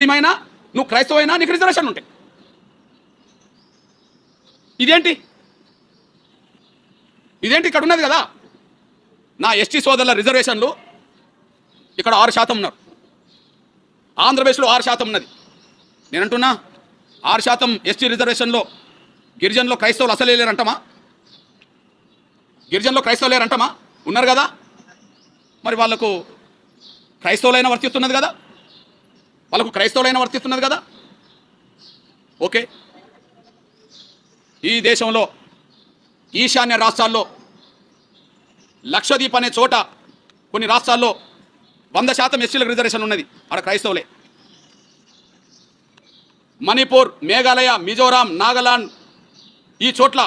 ఏమైనా నువ్వు క్రైస్తవైనా నీకు రిజర్వేషన్ ఉంటాయి. ఇదేంటి ఇక్కడ ఉన్నది కదా. నా ఎస్టీ సోదరుల రిజర్వేషన్లు ఇక్కడ 6% ఉన్నారు, ఆంధ్రప్రదేశ్లో 6% ఉన్నది. నేను అంటున్నా 6% ఎస్టీ రిజర్వేషన్లో గిరిజనులో క్రైస్తవులు అసలే లేరంటమా? గిరిజనులో క్రైస్తవులు లేరంటమా? ఉన్నారు కదా. మరి వాళ్ళకు క్రైస్తవులైనా వర్తిస్తున్నది కదా, వాళ్ళకు క్రైస్తవులైనా వర్తిస్తున్నది కదా. ఓకే, ఈ దేశంలో ఈశాన్య రాష్ట్రాల్లో లక్షద్వీప్ అనే చోట కొన్ని రాష్ట్రాల్లో 100% ఎస్టీలకు రిజర్వేషన్ ఉన్నది, అక్కడ క్రైస్తవులే. మణిపూర్, మేఘాలయ, మిజోరాం, నాగాలాండ్ ఈ చోట్ల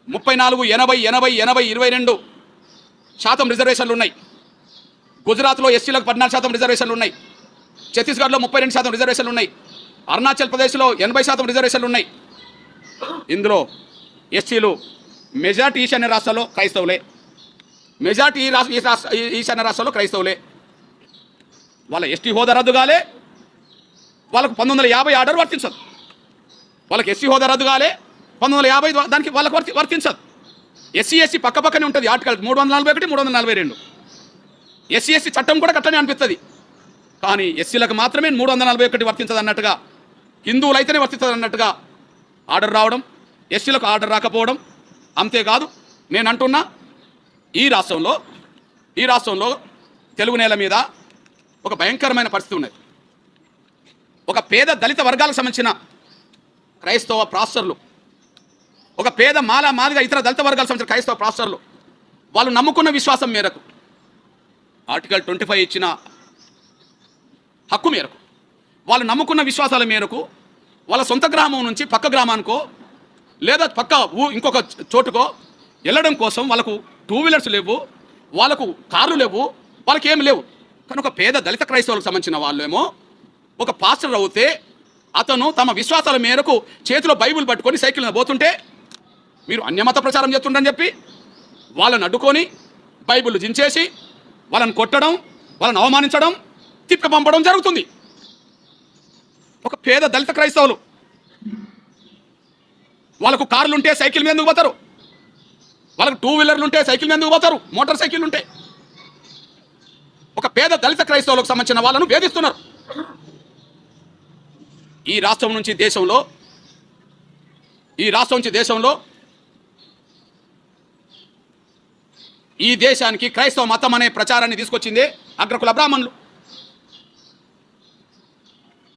34, 80, 80, 80, 22% రిజర్వేషన్లు ఉన్నాయి. గుజరాత్లో ఎస్టీలకు 14% రిజర్వేషన్లు ఉన్నాయి. ఛత్తీస్గఢ్లో 32% రిజర్వేషన్లు ఉన్నాయి. అరుణాచల్ ప్రదేశ్లో 80% రిజర్వేషన్లు ఉన్నాయి. ఇందులో ఎస్టీలు మెజార్టీ ఈశాన్య రాష్ట్రాల్లో క్రైస్తవులే, మెజార్టీ ఈశాన్య రాష్ట్రాల్లో క్రైస్తవులే. వాళ్ళ ఎస్టీ హోదా రద్దు కాలే, వాళ్ళకు 1950 ఆర్డర్ వర్తించదు. వాళ్ళకి ఎస్టీ హోదా రద్దు కాలే, 1950 దానికి వాళ్ళకు వర్తించదు. ఎస్సీ పక్కనే ఉంటుంది. ఆర్టికల్ 341, 342 ఎస్సీ చట్టం కూడా కట్టనే అనిపిస్తుంది. కానీ ఎస్సీలకు మాత్రమే 341 వర్తించదు అన్నట్టుగా, హిందువులైతేనే వర్తించదు అన్నట్టుగా ఆర్డర్ రావడం, ఎస్టీలకు ఆర్డర్ రాకపోవడం. అంతేకాదు, నేను అంటున్నా ఈ రాష్ట్రంలో తెలుగు నేల మీద ఒక భయంకరమైన పరిస్థితి ఉన్నది. ఒక పేద దళిత వర్గాలకు సంబంధించిన క్రైస్తవ పాస్టర్లు, ఒక పేద మాదిగా ఇతర దళిత వర్గాలకు సంబంధించిన క్రైస్తవ పాస్టర్లు వాళ్ళు నమ్ముకున్న విశ్వాసం మేరకు, ఆర్టికల్ 25 ఇచ్చిన హక్కు మేరకు, వాళ్ళు నమ్ముకున్న విశ్వాసాల మేరకు వాళ్ళ సొంత గ్రామం నుంచి పక్క గ్రామానికో లేదా పక్క ఇంకొక చోటుకో వెళ్ళడం కోసం వాళ్ళకు 2 వీలర్స్ లేవు, వాళ్ళకు కార్లు లేవు, వాళ్ళకి ఏమి లేవు. కానీ ఒక పేద దళిత క్రైస్తవులకు సంబంధించిన వాళ్ళేమో ఒక పాస్టర్ అవుతే అతను తమ విశ్వాసాల మేరకు చేతిలో బైబిల్ పట్టుకొని సైకిల్ మీద పోతుంటే మీరు అన్యమత ప్రచారం చేస్తుండని చెప్పి వాళ్ళని అడ్డుకొని బైబిల్ జించేసి వాళ్ళని కొట్టడం, వాళ్ళని అవమానించడం, తిప్పి పంపడం జరుగుతుంది. ఒక పేద దళిత క్రైస్తవులు వాళ్ళకు కార్లు ఉంటే సైకిల్ మీద ఎందుకు పోతారు? వాళ్ళకు 2 వీలర్లు ఉంటే సైకిల్ మీద ఎందుకు పోతారు? మోటార్ సైకిల్ ఉంటే. ఒక పేద దళిత క్రైస్తవులకు సంబంధించిన వాళ్ళను వేధిస్తున్నారు. ఈ రాష్ట్రం నుంచి దేశంలో ఈ దేశానికి క్రైస్తవ మతం అనే ప్రచారాన్ని తీసుకొచ్చిందే అగ్రకుల బ్రాహ్మణులు.